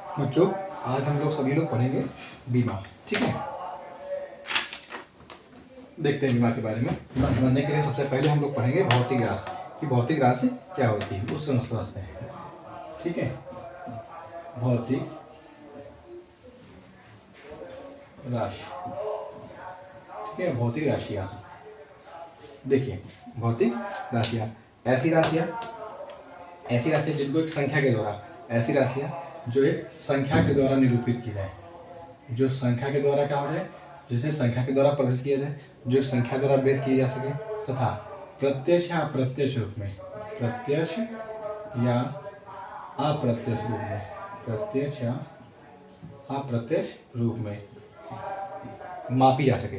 बच्चों आज हम लोग सभी लोग पढ़ेंगे बीमा, ठीक है। देखते हैं बीमा के बारे में। बीमा समझने के लिए सबसे पहले हम लोग पढ़ेंगे भौतिक राशि कि भौतिक राशि क्या होती है, उससे समझते हैं, ठीक है। भौतिक राशि, ठीक है। भौतिक राशियाँ, देखिए भौतिक राशियाँ ऐसी राशियाँ जिनको एक संख्या के द्वारा, ऐसी राशियाँ जो एक संख्या के द्वारा निरूपित की जाए, जो संख्या के द्वारा क्या हो जाए, जिसे संख्या के द्वारा प्रदर्शित किया जाए, जो संख्या द्वारा व्यक्त की जा सके, तथा प्रत्यक्ष या अप्रत्यक्ष रूप में, प्रत्यक्ष या अप्रत्यक्ष रूप में, प्रत्यक्ष या अप्रत्यक्ष रूप में मापी जा सके,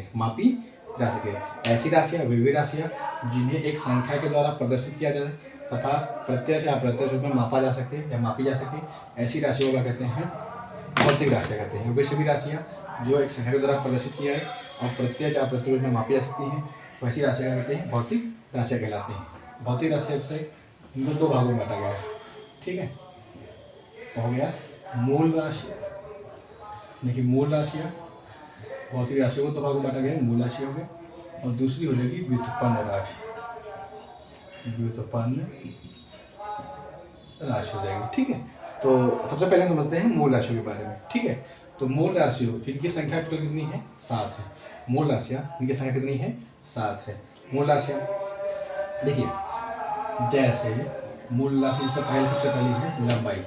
ऐसी राशियाँ वे राशियाँ जिन्हें एक संख्या के द्वारा प्रदर्शित किया जाए तथा प्रत्यक्ष या अप्रत्यक्ष रूप में मापा जा सके या मापी जा सके, ऐसी राशियों का कहते हैं भौतिक राशियाँ कहते हैं। वे सभी राशियाँ जो एक संख्या के द्वारा प्रदर्शित किया है और प्रत्यक्ष या अप्रत्यक्ष रूप में मापी जा सकती हैं, वैसी राशियाँ कहते हैं भौतिक राशियाँ कहलाती हैं। भौतिक राशियाँ से इनको दो भागों में बांटा गया है, ठीक है। हो गया मूल राशि, देखिए मूल राशियाँ, भौतिक राशियों को दो भागों में बांटा गया है, मूल राशि हो गई और दूसरी हो जाएगी व्युत्पन्न राशि, व्युत्पन्न राशि हो जाएगी, ठीक है। तो सबसे पहले हम समझते हैं मूल राशियों के बारे में, ठीक है। तो मूल राशियों जिनकी संख्या टोटल कितनी है, 7 है। मूल राशियाँ इनकी संख्या कितनी है, 7 है। मूल राशियाँ देखिए, जैसे मूल राशि से पहले सबसे पहली है लंबाई,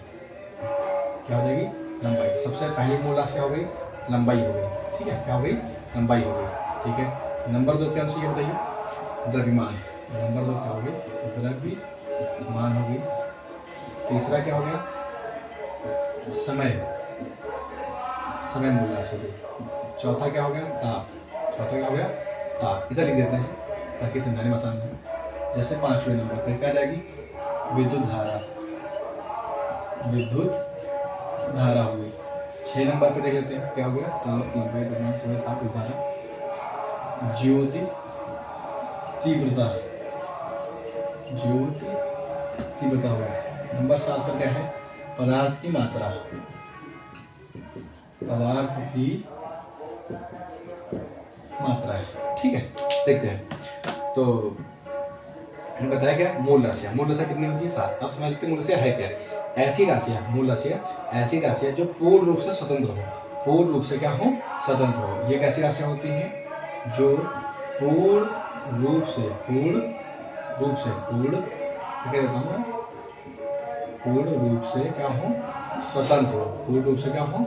क्या हो जाएगी, लंबाई। सबसे पहली मूल राशि क्या हो गई, लंबाई हो गई, ठीक है। क्या हो गई, लंबाई हो गई, ठीक है। नंबर 2 क्या ये बताइए, द्रव्यमान। नंबर 2 क्या हो गई, द्रव्यमान हो गई। तीसरा क्या हो गया, समय, समय मूल राशि हो गई। चौथा क्या हो गया, ताप। चौथा क्या हो गया, ताप। इधर लिख देते हैं ताकि समझाने में आसान हो। जैसे 5वें नंबर पर क्या जाएगी, विद्युत धारा, विद्युत धारा हो गई। 6 नंबर पे देख लेते हैं क्या हो गया, ताप, लंबाई, द्रव्यमान, समय, ताप, धारा। ज्योति तीव्रता, ज्योति तीव्रता हो गया। नंबर 7 पर क्या है, पदार्थ की मात्रा, पदार्थ की मात्रा है, ठीक है। देखते हैं तो हमने बताया क्या, मूल राशियाँ। मूल राशियाँ कितनी होती है, 7। अब समझते हैं मूल राशियाँ है क्या। ऐसी राशियाँ, मूल राशियाँ ऐसी राशियाँ जो पूर्ण रूप से स्वतंत्र हो, पूर्ण रूप से क्या हो, स्वतंत्र हो। ये कैसी राशियाँ होती हैं, जो पूर्ण रूप से क्या देता हूँ मैं, पूर्ण रूप से क्या हो, स्वतंत्र हो, पूर्ण रूप से क्या हो,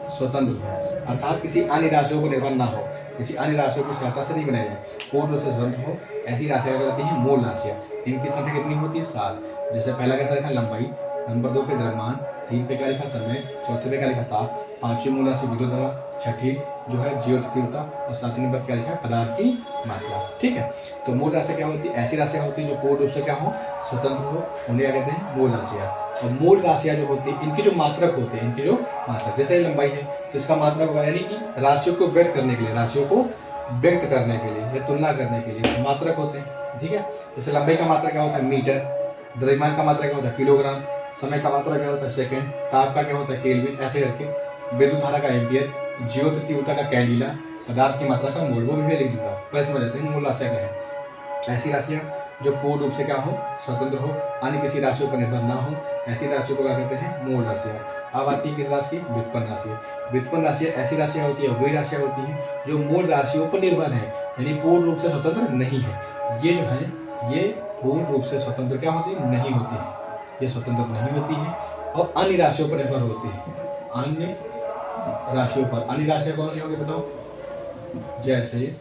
स्वतंत्र हो, अर्थात किसी अन्य राशियों पर निर्भर ना हो, किसी अन्य राशियों की सहायता से नहीं बनाई जाए, पूर्ण रूप से स्वतंत्र हो, ऐसी राशियाँ कहलाती हैं मूल राशियाँ। इनकी संख्या कितनी होती है, 7। जैसे पहला कैसा लिखा, लंबाई। नंबर 2 पे द्रव्यमान। 3 पे क्या लिखा, समय। चौथे पे क्या लिखा, ताप। 5वीं मूल राशि विद्युत धारा। 6ठी जो है ज्योति तीव्रता और 7वीं नंबर क्या लिखा है, पदार्थ की मात्रा, ठीक है। तो मूल राशि क्या होती है, ऐसी राशियाँ होती है जो पूर्ण रूप से क्या हो, स्वतंत्र हो, उन्हें क्या कहते हैं, मूल राशियाँ। और मूल राशियाँ जो होती है इनके जो मात्रक होते हैं, इनके जो मात्रक, जैसे लंबाई है तो इसका मात्रक होगा, यानी कि राशियों को व्यक्त करने के लिए, राशियों को व्यक्त करने के लिए या तुलना करने के लिए मात्रक होते हैं, ठीक है। जैसे लंबाई का मात्रक क्या होता है, मीटर। द्रव्यमान का मात्रक क्या होता है, किलोग्राम। समय का मात्रक क्या होता है, सेकंड। ताप का क्या होता है, केल्विन। ऐसे करके विद्युत धारा का एम्पियर, ज्योति तीव्रता का कैंडिला, पदार्थ की मात्रा का मोल, वो भी मैं लिख दूंगा। पहले समझ लेते हैं मूल राशियाँ क्या है। ऐसी राशियाँ जो पूर्ण रूप से क्या हो, स्वतंत्र हो, अन्य किसी राशियों पर निर्भर ना हो, ऐसी राशियों को क्या कहते हैं, मूल राशियाँ। अब आती है किस राशि की, व्युत्पन्न राशि। व्युत्पन्न राशियाँ ऐसी राशियाँ होती है, वही राशियाँ होती हैं जो मूल राशियों पर निर्भर है, यानी पूर्ण रूप से स्वतंत्र नहीं है। ये जो है, ये पूर्ण रूप से स्वतंत्र क्या होती है, नहीं होती है, ये स्वतंत्र नहीं होती है और अन्य राशियों पर निर्भर होती है, अन्य राशियों पर। अन्य राशियाँ कौन सी होगी बताओ, जैसे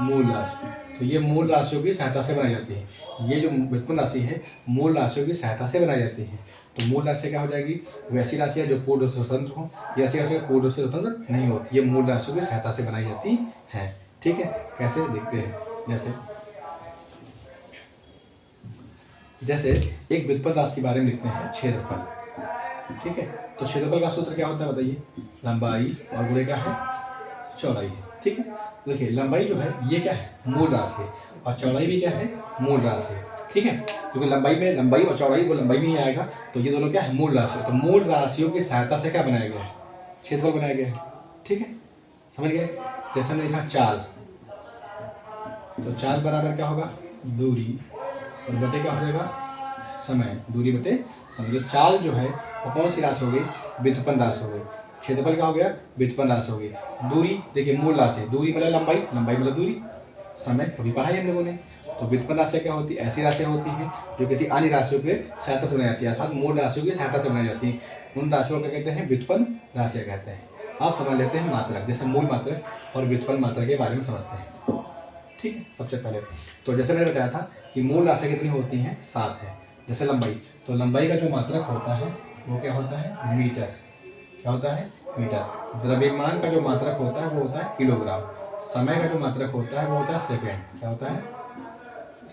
मूल राशि, तो ये मूल राशियों की सहायता से बनाई जाती है। ये जो व्युत्पन्न राशि है मूल राशियों की सहायता से बनाई जाती है। तो मूल राशि क्या हो जाएगी, वैसी राशियाँ जो पूर्ण रूप से स्वतंत्र हो, ये ऐसी राशियाँ पूर्ण रूप से स्वतंत्र नहीं होती, ये मूल राशियों की सहायता से बनाई जाती है, ठीक है। कैसे देखते हैं, जैसे एक व्युत्पन्न राशि के बारे में लिखते हैं, क्षेत्रफल, ठीक है। तो क्षेत्रफल का सूत्र क्या होता है बताइए, लंबाई और गुणे क्या है, चौड़ाई है, ठीक है। देखिए लंबाई जो है ये क्या है, मूल राशि है, और चौड़ाई भी क्या है, मूल राशि है, ठीक है, क्योंकि लंबाई में लंबाई और चौड़ाई वो लंबाई में ही आएगा, तो ये दोनों क्या है, मूल राशि। तो मूल राशियों की सहायता से क्या बनाया गया है, क्षेत्रफल बनाया गया है। ठीक है, समझ गए। जैसे हमने लिखा चाल, तो चाल बराबर क्या होगा, दूरी और बटे क्या हो जाएगा, समय, दूरी बटे समय। तो चाल जो है वो कौन सी राशि हो गई, व्युत्पन्न राशि हो गई। क्षेत्रफल क्या हो गया, व्युत्पन्न राशि हो गई। दूरी देखिए मूल राशि, दूरी मतलब लंबाई, लंबाई मतलब दूरी, समय कभी पढ़ा है हम लोगों ने। तो व्युत्पन्न राशि क्या होती है, ऐसी राशियाँ होती हैं जो किसी अन्य राशियों के सहायता से बनाई जाती है, अर्थात मूल राशियों की सहायता से बनाई जाती है। उन राशियों को कहते हैं व्युत्पन्न राशियाँ कहते हैं। आप समझ लेते हैं मात्रक, जैसे मूल मात्रक और व्युत्पन्न मात्रक के बारे में समझते हैं। ठीक है, सबसे पहले तो जैसे मैंने बताया था कि मूल राशि कितनी होती हैं, 7 है। जैसे लंबाई, तो लंबाई का जो मात्रक होता है वो क्या होता है, मीटर। क्या होता है, मीटर। द्रव्यमान का जो मात्रक होता है वो होता है किलोग्राम। समय का जो मात्रक होता है वो होता है सेकेंड। क्या होता है,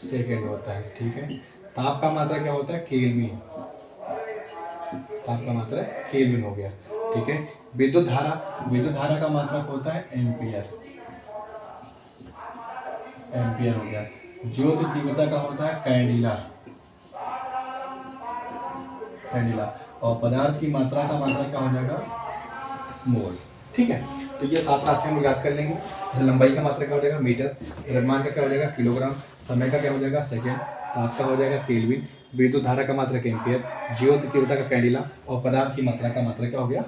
सेकेंड होता है। ठीक है, ताप का मात्रक क्या होता है, केल्विन। ताप का मात्रक केल्विन हो गया। ठीक है, विद्युत धारा, विद्युत धारा का मात्रक होता है एम्पियर। एम्पियर हो गया। ज्योति तीव्रता का होता है कैंडिला। कैंडिला। और पदार्थ की मात्रा का मात्रक क्या हो जाएगा, मोल। ठीक है, तो ये 7 राशि हम लोग याद कर लेंगे। जैसे लंबाई का मात्रक क्या हो जाएगा, मीटर। द्रव्यमान का क्या हो जाएगा, किलोग्राम। समय का क्या हो जाएगा, सेकेंड। ताप का हो जाएगा केल्विन। विद्युत धारा का मात्रक एम्पियर। ज्योति तीव्रता का कैंडिला। और पदार्थ की मात्रा का मात्रक क्या हो गया,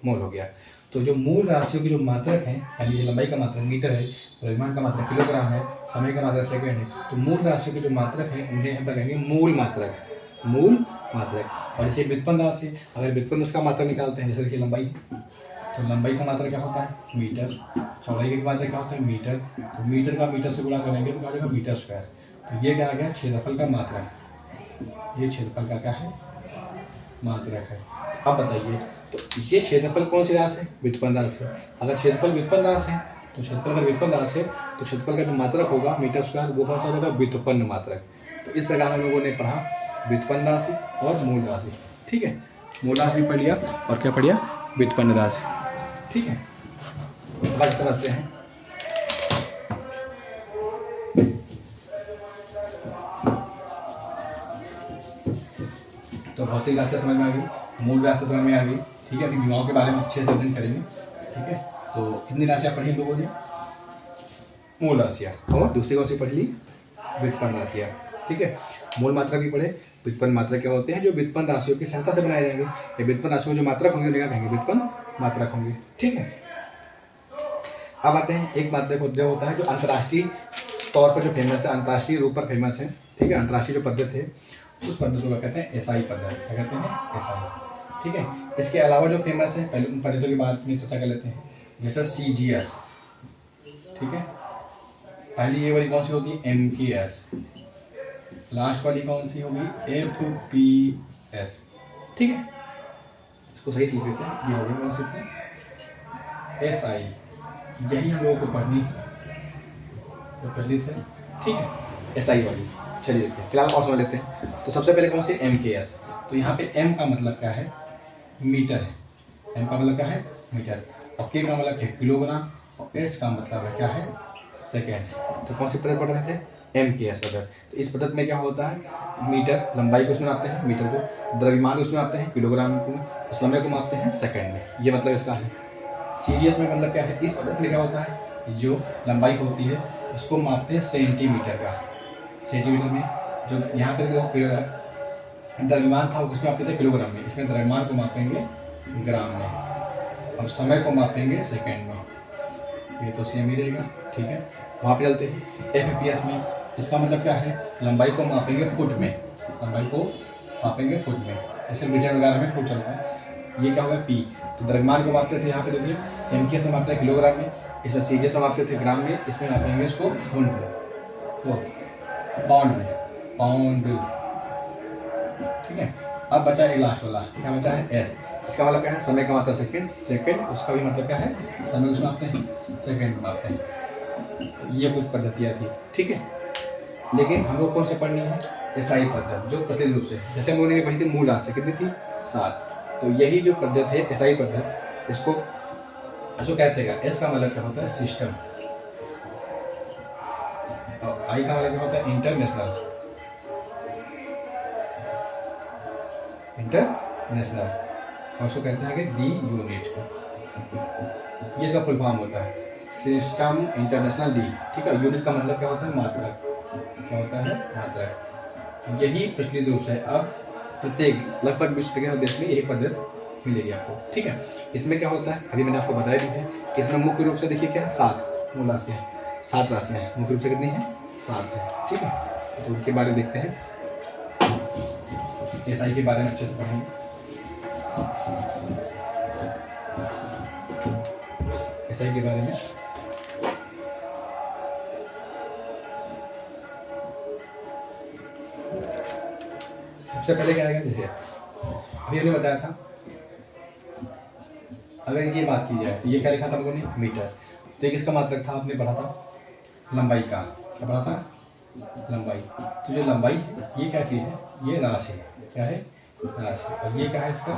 मोल हो गया। तो जो मूल राशियों की जो मात्रक है, यानी लंबाई का मात्रक मीटर है, द्रव्यमान का मात्रक किलोग्राम है, समय का मात्रक सेकंड है, तो मूल राशियों के जो मात्रक है उन्हें हम कहेंगे मूल मात्रक। मूल मात्रक। और जैसे व्युत्पन्न राशि, अगर व्युत्पन्न राशि का मात्रक निकालते हैं, जैसे देखिए लंबाई, तो लंबाई का मात्रक क्या होता है, मीटर। चौड़ाई का मात्रक क्या होता है, मीटर। तो मीटर का मीटर से गुणा करेंगे तो क्या हो जाएगा, मीटर स्क्वायर। तो ये क्या आ गया, क्षेत्रफल का मात्रक। ये क्षेत्रफल का क्या है, मात्रक है। अब बताइए, तो ये क्षेत्रफल कौन सी राशि है, व्युत्पन्न राशि। अगर क्षेत्रफल व्युत्पन्न राशि है, तो क्षेत्रफल अगर व्युत्पन्न राशि है तो क्षेत्रफल का जो मात्रक होगा मीटर स्क्वायर, वो कौन सा होगा, व्युत्पन्न मात्रक। तो इस प्रकार हम लोगों ने पढ़ा व्युत्पन्न राशि और मूल राशि। ठीक है, मूल राशि भी पढ़ लिया और क्या पढ़ लिया, व्युत्पन्न राशि। ठीक है, बाकी समझते हैं। तो भौतिक राशि समझ में आ गई, मूल राशि समझ में आ गई। ठीक है, अभी विमाओं के बारे में अच्छे से अध्ययन करेंगे। ठीक है, तो कितनी राशियाँ पढ़ी हम लोगों ने, मूल राशियाँ, और दूसरी कौन सी पढ़ ली, व्युत्पन्न राशियाँ। ठीक है, मूल मात्रक भी पढ़े। व्युत्पन्न मात्रक क्या होते हैं, जो व्युत्पन्न राशियों की सहायता से बनाए जाएंगे। या व्युत्पन्न राशियों में जो मात्रक होंगे उन्हें कहेंगे व्युत्पन्न मात्रक होंगे। ठीक है, अब आते हैं एक मात्रक जो होता है जो अंतर्राष्ट्रीय तौर पर जो फेमस है, अंतर्राष्ट्रीय रूप पर फेमस है। ठीक है, अंतर्राष्ट्रीय जो पद्धति है उस पद्धति को कहते हैं एसआई पद्धति। क्या कहते हैं, एसआई। ठीक है, इसके अलावा जो फेमस है, पहले उन पद्धतियों के बारे में चर्चा कर लेते हैं। जैसे सीजीएस। ठीक है, पहली ये वाली कौन सी होती है, एमकेएस। लास्ट वाली कौन सी होगी, एफपीएस। ठीक है, इसको सही सीख लेते हैं। ये होगी कौन सी थी, एसआई। यही हम लोगों को पढ़नी तो पढ़नी थे। ठीक है, एसआई वाली। चलिए फिलहाल और समझ लेते हैं। तो सबसे पहले कौन सी, एमकेएस। तो यहाँ पे एम का मतलब क्या है, मीटर है। एम का मतलब क्या है, मीटर। और के का मतलब है किलोग्राम। और एस का मतलब है क्या है, सेकेंड। तो कौन सी पद्धति पढ़ रहे थे, एमकेएस पद्धति। तो इस पद्धति में क्या होता है, मीटर, लंबाई को उसमें मापते हैं मीटर को, द्रव्यमान को उसमें मापते हैं किलोग्राम को, समय को मापते हैं सेकेंड में। ये मतलब इसका है। सीरियस में मतलब क्या है, इस पद्धति में क्या होता है, जो लंबाई होती है उसको मापते हैं सेंटीमीटर का। सेंटीमीटर में जो यहाँ पे द्रव्यमान था उसमें मापते थे किलोग्राम में, इसमें द्रव्यमान को मापेंगे ग्राम में और समय को मापेंगे सेकेंड में। ये तो सेम ही रहेगा। ठीक है, वहाँ पे चलते हैं एफपीएस में। इसका मतलब क्या है, लंबाई को मापेंगे फुट में, लंबाई को मापेंगे फुट में। जैसे मीटर वगैरह में फुट चलता है। ये क्या होगा, पी। तो द्रव्यमान को मापते थे, यहाँ पे देखिए एमकेएस में मापते हैं किलोग्राम में, इसमें सीजीएस में मापते थे ग्राम में, इसमें मापेंगे इसको फुट में, वो पाउंड में, पाउंड। ठीक है, अब बचा एक लास्ट वाला, क्या बचा है, एस। इसका मतलब क्या है, समय का मात्रा सेकंड। सेकंड उसका भी मतलब क्या है, समय उसमें मापते हैं, सेकंड में मापते हैं। ये कुछ पद्धतियाँ थी। ठीक है, लेकिन हमको कौन से पढ़नी है, एसआई पद्धति, जो प्रतिनिधि रूप से। जैसे हम लोगों ने पढ़ी थी मूल राशि कितनी थी, 7। तो यही जो पद्धति है एसआई पद्धति, इसको कहते हैं। एस का मतलब क्या होता है, सिस्टम। और आई का मतलब क्या होता है, इंटरनेशनल। इंटरनेशनल, और उसको कहते हैं आगे दी यूनिट, ये इसका फुल फॉर्म होता है सिस्टम इंटरनेशनल डी। ठीक है, यूनिट का मतलब क्या होता है? मात्रक। क्या होता है? मात्रक। यही प्रचलित रूप से अब प्रत्येक लगभग विश्व के देश में यही पद्धति मिलेगी आपको। ठीक है, इसमें क्या होता है अभी मैंने आपको बताया भी है कि इसमें मुख्य रूप से देखिए क्या है, 7 मूल राशियाँ हैं, 7 राशियाँ हैं, मुख्य रूप से कितनी है? 7 है। ठीक है, तो उनके बारे में देखते हैं, एसआई के बारे में अच्छे से पढ़ेंगे। एसआई के बारे में सबसे पहले क्या आएगा? जैसे अभी हमने बताया था, अगर ये बात की जाए तो ये क्या लिखा था हम लोगों ने? मीटर। तो एक इसका मात्रक था, आपने पढ़ा था लंबाई का। क्या पढ़ा था? लंबाई। तो जो लंबाई है ये क्या चीज़ है? ये राशि है। क्या है? राशि। और ये क्या है? इसका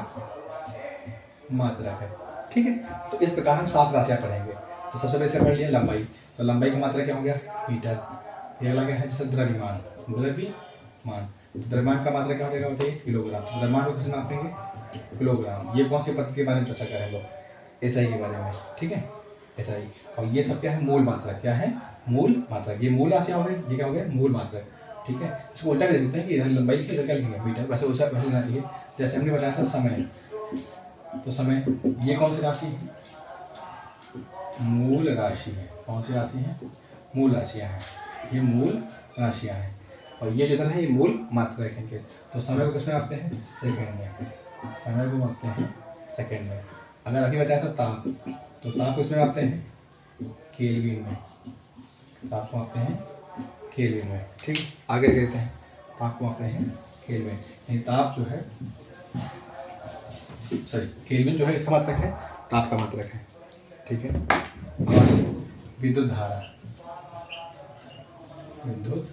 मात्रक है। ठीक है, तो इस प्रकार हम 7 राशियाँ पढ़ेंगे। तो सबसे पहले पढ़ लिया लंबाई, तो लंबाई का मात्रक क्या हो गया? मीटर। ये अगला क्या है? जैसे द्रव्यमान, द्रव्यमान, तो द्रव्यमान का मात्रक क्या हो जाएगा? बताइए, किलोग्राम। तो द्रव्यमान को किसे नापेंगे? किलोग्राम। ये कौन सी पद्धति के बारे में चर्चा करेंगे? एसआई के बारे में। ठीक है, एसआई। और ये सब क्या है? मूल मात्रक। क्या है? मूल मात्रक। ये मूल राशियाँ हो गई, ये क्या हो गया? मूल मात्रक। ठीक है, इसको उल्टा भी लिखते हैं कि इधर लंबाई लिखिए, इधर क्या लिखेंगे? मीटर। वैसे वैसे लिखना चाहिए। जैसे हमने बताया था समय, तो समय ये कौन सी राशि है? मूल राशि है। कौन सी राशि है? मूल राशियाँ हैं, ये मूल राशियाँ हैं। और ये जो है ये मूल मात्रक है। तो समय को किसमें मापते हैं? सेकंड में। समय को मापते हैं सेकंड में। अगर अभी बताया था ताप, तो ताप को इसमें मापते हैं? केल्विन में। ताप को मापते हैं केल्विन में। ठीक, आगे देते हैं, ताप को मापते हैं केल्विन। यानी ताप जो है, सॉरी, केल्विन जो है इसका मात्रक है, ताप का मात्रक है। ठीक है, और विद्युत धारा, विद्युत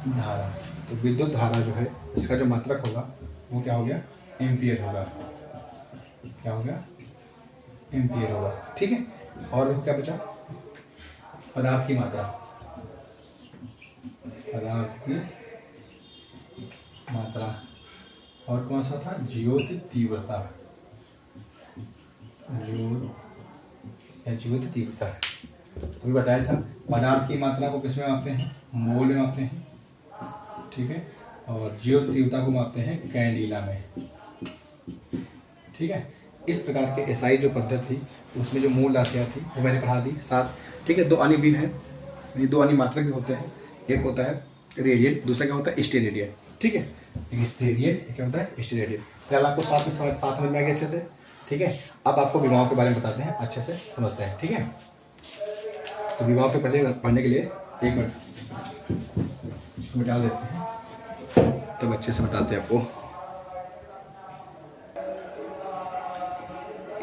धारा, तो विद्युत धारा जो है इसका जो मात्रक होगा वो क्या हो गया? एम्पियर होगा। क्या हो गया? एम्पियर होगा। ठीक है, और क्या बचा? पदार्थ की मात्रा, पदार्थ की मात्रा, और कौन सा था? ज्योति तीव्रता, ज्योति तीव्रता। तो भी बताया था पदार्थ की मात्रा को किस में मापते हैं? मोल में मापते हैं। ठीक है, और ज्योति तीव्रता को मापते हैं कैंडिला में। ठीक है, इस प्रकार के एसआई जो पद्धति थी उसमें जो मूल राशियाँ थी वो मैंने पढ़ा दी 7। ठीक है, 2 अन्य भी हैं, ये 2 अन्य मात्रक भी होते हैं। एक होता है रेडियन, दूसरा क्या होता है? स्टेरेडियन। ठीक है, एक स्टेरेडियन, क्या होता है? स्टेरेडियन। फिलहाल आपको साथ समझ में आ गया अच्छे से। ठीक है, अब आपको विमाओं के बारे में बताते हैं, अच्छे से समझते हैं। ठीक है, तो विमाओं के पहले पढ़ने के लिए 1 मिनट डाल देते हैं, तब अच्छे से बताते हैं आपको।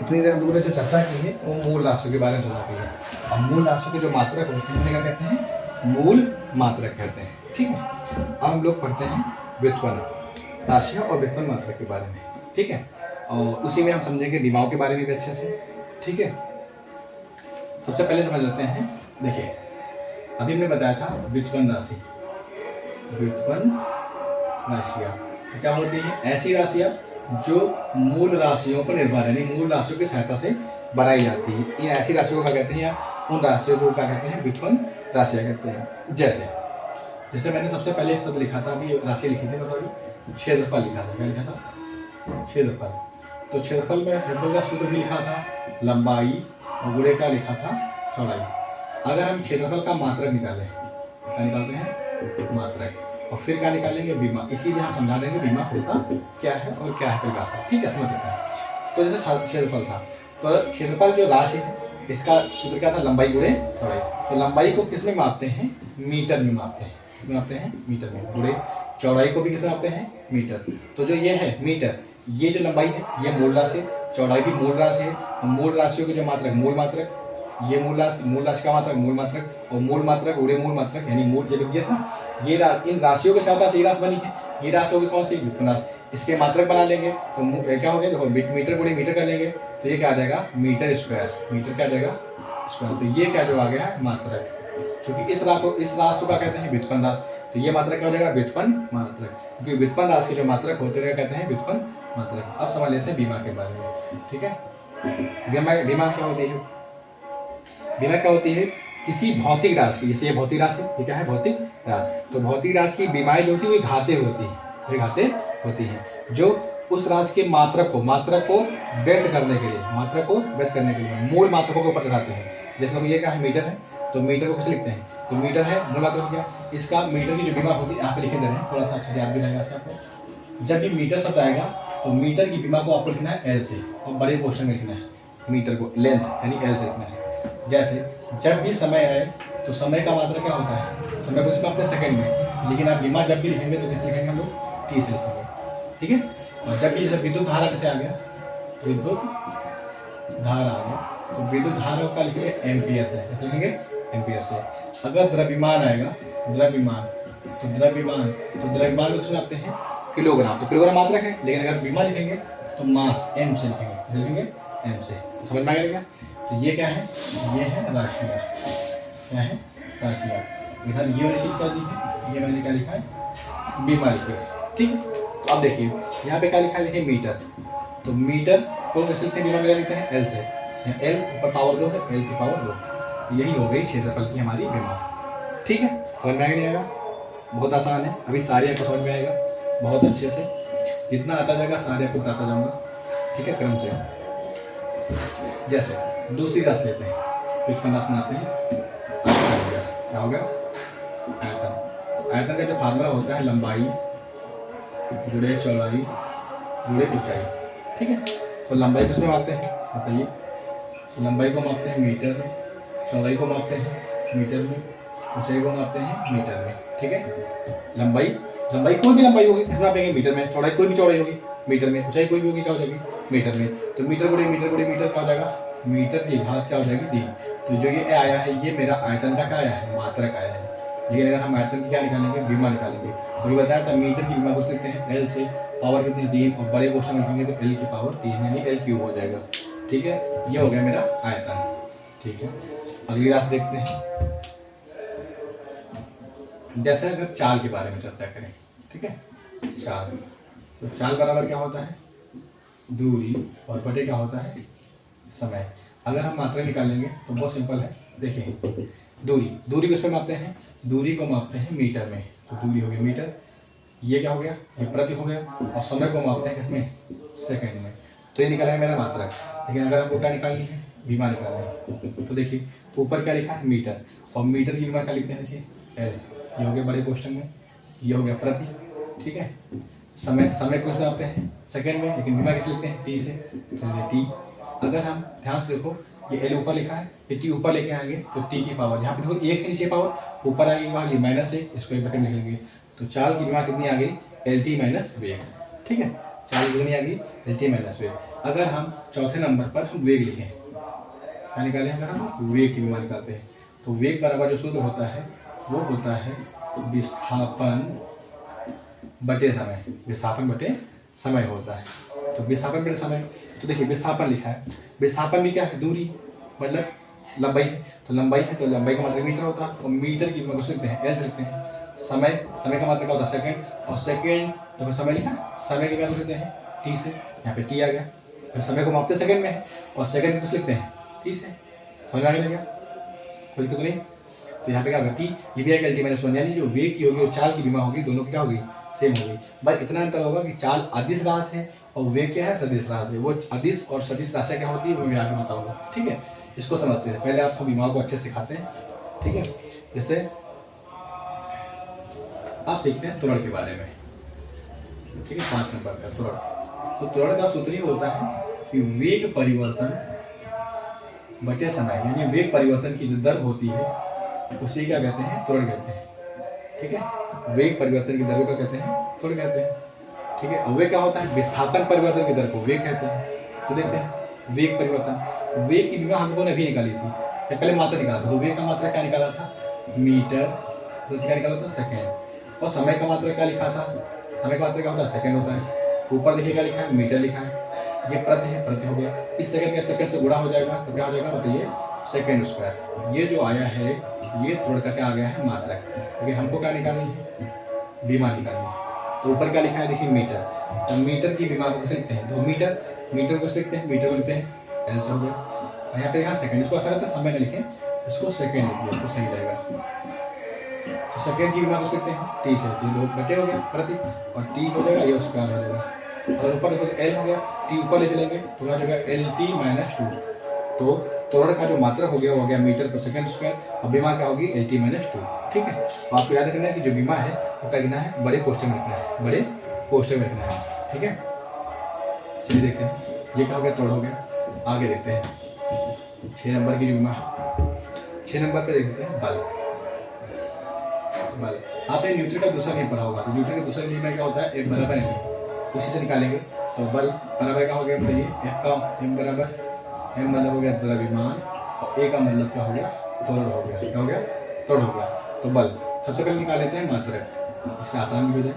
इतनी देर हम लोगों ने जो चर्चा की है वो मूल राशियों के बारे में चर्चा की है। और मूल राशियों के जो मात्रक होते हैं क्या कहते हैं? मूल मात्रक कहते हैं। ठीक है, अब हम लोग पढ़ते हैं व्युत्पन्न राशियाँ और व्युत्पन्न मात्रक के बारे में। ठीक है, और उसी में हम समझेंगे विमाओं के बारे में भी अच्छे से। ठीक है, सबसे पहले समझ लेते हैं। देखिए, अभी हमने बताया था व्युत्पन्न राशि, व्युत्पन्न राशियाँ क्या होती है? ऐसी राशियाँ जो मूल राशियों पर निर्भर है, यानी मूल राशियों की सहायता से बनाई जाती है। ये ऐसी राशियों को क्या कहते हैं, या उन राशियों को क्या कहते हैं? व्युत्पन्न राशियाँ कहते हैं। जैसे मैंने सबसे पहले एक शब्द लिखा था, अभी राशि लिखी थी, मतलब क्षेत्रफल लिखा था। क्या लिखा था? क्षेत्रफल। तो क्षेत्रफल में क्षेत्रफल का सूत्र भी लिखा था लंबाई, और गुणे का लिखा था चौड़ाई। अगर हम क्षेत्रफल का मात्रक निकालें, क्या निकालते हैं? मात्रक। और फिर क्या निकालेंगे? बीमा। इसीलिए हम समझा देंगे बीमा होता क्या है और क्या है परिभाषा। ठीक है, समझ सकते हैं। तो जैसे क्षेत्रफल था, तो क्षेत्रफल जो राशि है इसका सूत्र क्या था? लंबाई गुणे चौड़ाई। तो लंबाई को किस में मापते हैं? मीटर में मापते हैं। किसमें मापते हैं? मीटर में। गुणे चौड़ाई को भी किसमें मापते हैं? मीटर। तो जो ये है मीटर, ये जो लंबाई है ये मूल राशि, चौड़ाई भी मूल राशि है। मूल राशियों के जो मात्रक, मूल मात्रक, ये मूल राशि का मात्रक मूल मात्रक, और मूल मात्रक उड़े मूल मात्रक, यानी मूल ये तो ये था, ये इन राशियों के साथ ये राशि बनी है। ये राशि होगी कौन सी? व्युत्पन्न राशि। इसके मात्रक बना लेंगे तो क्या हो गया? देखो, मीटर गुणे मीटर कर लेंगे तो ये क्या आ जाएगा? Metre square. मीटर क्या आ जाएगा? स्क्वायर। तो ये क्या जो आ गया है? मात्रक। क्योंकि इस राशि को क्या कहते हैं? व्युत्पन्न राशि। तो ये मात्रक क्या हो जाएगा, व्युत्पन्न मात्रक, क्योंकि व्युत्पन्न राशि के जो मात्रक होते हैं कहते हैं व्युत्पन्न मात्रक। अब समझ लेते हैं बीमा के बारे में, ठीक है। बीमा क्या होती है? बीमा क्या होती है? किसी भौतिक राशि, जैसे ये भौतिक राशि, ये क्या है, भौतिक राशि। तो भौतिक राशि की बीमाएं जो होती है वो घाते होती है, वे घाते होती हैं, जो उस राशि के मात्रक को व्यक्त करने के लिए मूल मात्रकों के ऊपर चढ़ाते हैं। जैसे ये क्या है, मीटर है, तो मीटर को कैसे लिखते हैं, तो मीटर है मूल मात्रक क्या, इसका मीटर की जो बीमा होती है यहाँ पे लिखे दे रहे हैं, थोड़ा सा अच्छे से याद भी रहेगा आपको। जब भी मीटर शब्द आएगा तो मीटर की बीमा को आपको लिखना है एल से, और बड़े क्वेश्चन में लिखना है मीटर को लेंथ यानी एल से लिखना है। जैसे जब भी समय आए तो समय का मात्रक क्या होता है, समय को इसमें आपने सेकंड में, लेकिन आप बीमा जब भी लिखेंगे तो कैसे लिखेंगे हम लोग, टी से लिखेंगे, ठीक है। और जब भी जैसे विद्युत धारा कैसे आ गया, विद्युत धारा आ गया, तो विद्युत धारा का लिखेंगे एम्पियर से, कैसे लिखेंगे, एम्पियर से। अगर द्रव्यमान आएगा, द्रव्यमान को किसमें आते हैं, किलोग्राम, तो किलोग्राम मात्रक है, लेकिन अगर बीमा लिखेंगे तो मास एम से लिखेंगे, एम से। तो समझ में आ गया? तो ये क्या है, ये है राशियाँ, क्या है, राशियाँ। इधर ये वाली चीज़ क्या दी है, ये मैंने क्या लिखा है, बीमा लिखी है, ठीक। तो अब देखिए यहाँ पे क्या लिखा है, देखिए मीटर, तो मीटर को कैसे लिखते हैं, बीमा में लिखते हैं एल से, एल ऊपर पावर 2 है, एल की पावर 2, यही हो गई क्षेत्रफल की हमारी बीमा, ठीक है। समझ में नहीं आएगा, बहुत आसान है, अभी सारे आपको समझ में आएगा बहुत अच्छे से, जितना आता जाएगा सारे आपको बताता जाऊँगा, ठीक है, क्रम से। जैसे दूसरी राशि लेते हैं, व्युत्पन्न राशि बनाते हैं, क्या हो गया, आयतन। तो आयतन का जो फार्मूला होता है लंबाई गुणे चौड़ाई गुणे ऊंचाई, ठीक है। तो लंबाई किसमें मापते हैं बताइए, तो लंबाई को मापते हैं मीटर में, चौड़ाई को मापते हैं मीटर में, ऊंचाई को मापते हैं मीटर में, ठीक है। लंबाई कोई भी लंबाई होगी किसमें मापेंगे, मीटर में। चौड़ाई कोई भी चौड़ाई होगी मीटर में, ऊंचाई कोई भी होगी क्या हो जाएगी, मीटर में। तो मीटर गुणे मीटर क्या हो जाएगा, मीटर की घात क्या हो जाएगी, 3। तो जो ये आया है ये मेरा आयतन का क्या आया है, मात्रक आया है। लेकिन अगर हम आयतन की क्या निकालेंगे, बीमा निकालेंगे, तो ये बताया था मीटर की बीमा को सकते हैं एल से, पावर कितनी है, 3, और बड़े क्वेश्चन लिखेंगे तो एल की पावर 3 यानी एल क्यूब हो जाएगा, ठीक है। ये हो गया मेरा आयतन, ठीक है। अगली राशि देखते हैं, जैसे अगर चाल के बारे में चर्चा करें, ठीक है। चाल, तो चाल बराबर क्या होता है, दूरी, और बटे क्या होता है, समय। अगर हम मात्रा निकालेंगे तो बहुत सिंपल है, देखिए दूरी को इसमें मापते हैं, दूरी को मापते हैं मीटर में, तो दूरी हो गई मीटर, ये क्या हो गया, ये प्रति हो गया, और समय को मापते हैं किसमें, सेकंड में। तो ये निकाला है मेरा मात्रक। लेकिन अगर हमको क्या निकालनी है, बीमा निकालनी है, तो देखिए ऊपर क्या लिखा है, मीटर, और मीटर की बीमा क्या लिखते हैं, देखिए एल, ये हो गया बड़े क्वेश्चन में, ये हो गया प्रति, ठीक है। समय को इसमें आते हैं सेकंड में, लेकिन बीमा किसे लिखते हैं, टी से, तो टी। अगर हम ध्यान से देखो, ये एल ऊपर लिखा है, ये टी ऊपर लेके आएंगे तो टी की पावर, यहाँ पे देखो एक है नीचे पावर, ऊपर आएगी वहाँ ये माइनस है, इसको एक बटे में लिख लेंगे। तो चाल की बीमा कितनी आ गई, एल टी माइनस वेग, ठीक है। चाल कितनी आ गई, एल टी माइनस वेग। अगर हम चौथे नंबर पर हम वेग लिखें, क्या निकालें, अगर हम वेग की बीमा निकालते हैं, तो वेग बराबर जो सूत्र होता है वो होता है विस्थापन बटे समय, विस्थापन बटे समय होता है। तो विस्थापन बटे समय, तो देखिए विस्थापन लिखा है, विस्थापन भी क्या है, दूरी मतलब लंबाई, तो लंबाई है, तो लंबाई का मतलब मीटर होता है, और मीटर की बीमा लिखते हैं एल से लिखते हैं। समय का मतलब क्या होता है, सेकंड, और सेकंड तो समय लिखा, समय की बीमा लिखते हैं टी से, यहाँ पे टी आ गया, फिर समय को मापते सेकंड में है, और सेकंड को लिखते हैं टी से। समझ आ गया, कोई दिक्कत नहीं। तो यहाँ पे क्या होगा, टी, ये भी आएगा एल टी माइनस 1, यानी जो वेग की होगी और चाल की बीमा होगी, दोनों की क्या होगी, सेम होगी। बस इतना अंतर होगा कि चाल अदिश राशि है और वेग क्या है, सदिश राशि है। वो अदिश और सदिश राशि क्या होती है वो मैं आगे बताऊंगा, ठीक है। इसको समझते हैं, पहले आपको बीमा को अच्छे से सिखाते हैं, ठीक है। जैसे आप सीखते हैं त्वरण के बारे में, ठीक है, 5 नंबर का त्वरण। तो त्वरण का सूत्र ये होता है कि वेग परिवर्तन बटे समय, यानी वेग परिवर्तन की जो दर होती है उसे क्या कहते हैं, त्वरण कहते हैं, ठीक है। वेग परिवर्तन की दर को क्या कहते हैं, त्वरण कहते हैं, ठीक है। और वे क्या होता है, विस्थापन परिवर्तन की दर को वेग कहते हैं। तो देखते हैं वेग परिवर्तन, वेग की बीमा हम लोगों ने अभी निकाली थी, पहले मात्रा निकाला था, तो वेग का मात्रा क्या निकाला था, मीटर प्रति क्या निकाला था, सेकेंड। और समय का मात्रा क्या लिखा था, समय का मात्रा क्या होता है, सेकेंड होता है। ऊपर देखिए क्या लिखा है, मीटर लिखा है, ये प्रति है, प्रति हो गया, इस सेकंड का सेकंड से गुणा हो जाएगा तो क्या हो जाएगा बताइए, सेकेंड स्क्वायर। ये जो आया है ये त्वरण का क्या आ गया है, मात्रक। क्योंकि हमको क्या निकालनी है, बीमा निकालनी है। तो ऊपर क्या लिखा है देखिए मीटर, तो मीटर की बीमा को कैसे लिखते हैं, तो मीटर को कैसे लिखते हैं, मीटर को लिखते हैं एल से हो गया। यहाँ पे यहाँ सेकंड, इसको ऐसा रहता है समय न लिखें, इसको सेकंड लिख दिया तो सही रहेगा। तो सेकंड की बीमा को लिखते हैं टी से, ये 2 बटे हो गया प्रति, और टी हो जाएगा ये स्क्वायर हो जाएगा। अगर ऊपर देखो तो एल हो गया, टी ऊपर ले चलेंगे तो क्या हो जाएगा एल टी माइनस 2। तो त्वरण का जो मात्रक हो गया वो हो गया मीटर पर सेकंड स्क्वायर, और बीमा क्या होगी एल टी माइनस 2। ठीक है, तो आपको याद रखना है कि जो बीमा है वो क्या लिखना है, बड़े कोष्ठक में लिखना है, बड़े कोष्ठक में लिखना है। ठीक है, चलिए देखते हैं ये क्या हो गया, त्वरण हो गया। आगे देखते हैं 6 नंबर की जो बीमा है, 6 नंबर पे देखते हैं बल। बल आपने न्यूटन का दूसरा नियम पढ़ा होगा, तो न्यूटन का दूसरा नियम क्या होता है, एक बराबर एम, उसी से निकालेंगे। तो बल बराबर क्या हो गया बताइए, एफ का एम बराबर, एम मतलब हो गया द्रव्यमान, और ए का मतलब क्या हो गया, त्वरण हो गया। क्या हो गया, त्वरण हो गया। तो बल सबसे पहले निकाल लेते हैं मात्रक, इससे आसान भी हो जाए।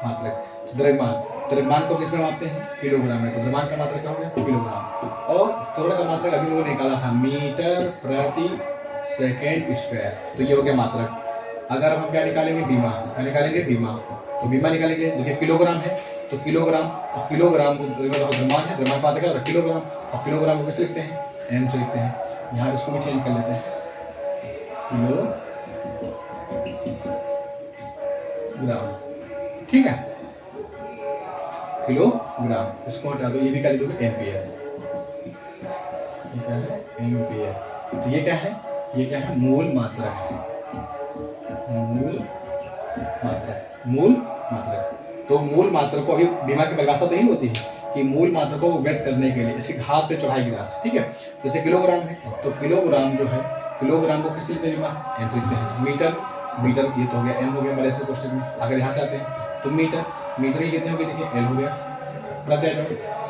मात्रक तो द्रव्यमान को किस में मापते हैं, किलोग्राम में, तो द्रव्यमान का मात्रक क्या हो गया, किलोग्राम। और त्वरण का मात्रक अभी लोगों ने निकाला था मीटर प्रति सेकेंड स्क्वायर, तो ये हो गया मात्रक। अगर हम क्या निकालेंगे, बीमा, क्या निकालेंगे, बीमा, तो बीमा निकालेंगे, देखिए किलोग्राम है तो किलोग्राम, और किलोग्राम को द्रव्यमान है, द्रव्यमान का क्या, किलोग्राम, और किलोग्राम को कैसे लिखते हैं, एम से लिखते हैं। यहाँ इसको भी चेंज कर लेते हैं, किलोग्राम। ठीक है, किलोग्राम, इसको हटा दो, ये भी कर दोगे एम्पियर। ये क्या है, एम्पियर। तो ये क्या है, ये क्या है, मूल मात्रा है, मूल मात्रा, मूल मात्रा। तो मूल मात्रा को अभी बीमा की परिभाषा तो यही होती है कि मूल मात्रा को व्यक्त करने के लिए इसके घात पे चढ़ाई की राशि। ठीक है, जैसे किलोग्राम है तो किलोग्राम जो है, किलोग्राम को किस लिखते हैं, एम से लिखते हैं। मीटर, मीटर ये तो हो गया एम हो गया बड़े से कोष्ठक में। अगर यहाँ से आते हैं तो मीटर, मीटर ही कितने हो गए, देखिए एल हो गया प्रति।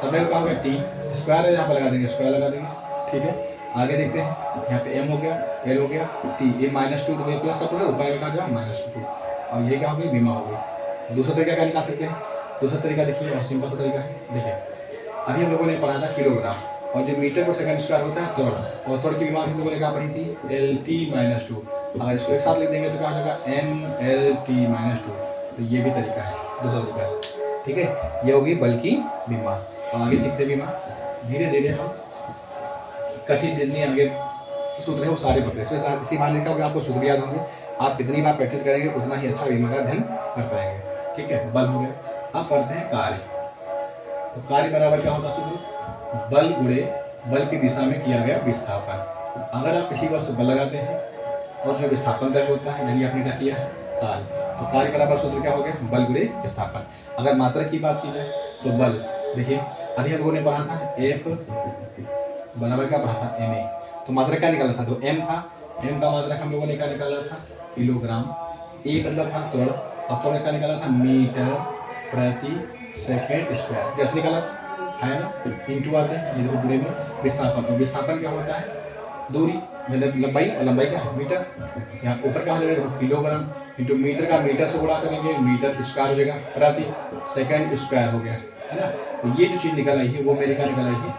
समय का हो गया टी, स्क्वायर है यहाँ पर लगा देंगे, स्क्वायर लगा देंगे। ठीक है, आगे देखते हैं, यहाँ पे m हो गया, l हो गया, t, ये -2 तो ये प्लस का 2 है, ऊपर का जो -2, और ये क्या हो गई, बीमा हो गई। दूसरा तरीका क्या निकाल सकते हैं, दूसरा तरीका देखिए, और सिंपल सा तरीका है। देखिए अभी हम लोगों ने पढ़ा था किलोग्राम, और जो मीटर पर सेकंड स्क्वायर होता है त्वरण, और त्वरण की बीमा हम लोगों ने क्या पढ़ी थी, LT-2। अगर इसको एक साथ लिख देंगे तो क्या हो जाएगा, MLT-2। तो ये भी तरीका है, दूसरा तरीका है। ठीक है, ये होगी बल की बीमा। और आगे सीखते बीमा, धीरे धीरे हम कठिन जितनी आगे सूत्र है वो सारे पढ़ते हैं। इसमें इसी मानने का आपको सूत्र याद होंगे, आप जितनी बार प्रैक्टिस करेंगे उतना ही अच्छा बीमा का अध्ययन कर पाएंगे। ठीक है, बल हो गया। अब पढ़ते हैं कार्य। तो कार्य बराबर क्या होगा सूत्र, बल गुणे बल की दिशा में किया गया विस्थापन। अगर आप किसी वस्तु बल लगाते हैं और उसमें विस्थापन तय होता है, यानी आपने क्या किया है, कार्य, तो कार्य बराबर सूत्र क्या हो गया, बल गुणे विस्थापन। अगर मात्रा की बात की जाए तो बल, देखिए अभी हम लोगों ने पढ़ा था एफ बराबर क्या पढ़ा था, एम ए, तो मात्रा क्या निकाला था, तो एम था, एम का मात्रा हम लोगों ने क्या निकाला था, किलोग्राम। ए मतलब था त्वरण, और त्वरण क्या निकाला था, मीटर प्रति सेकेंड स्क्वायर, जैसे निकाला है ना, इंटू आते हैं ये देखो गुणे में विस्थापन। तो विस्थापन क्या होता है, दूरी मतलब लंबाई, और लंबाई क्या है, मीटर। यहाँ ऊपर क्या हो जाएगा, किलोग्राम इंटू मीटर का मीटर से गुणा करेंगे, मीटर स्क्वायर हो जाएगा, प्रति सेकेंड स्क्वायर हो गया, है ना। तो ये जो चीज़ निकल आई है वो मेरे क्या निकल आई है,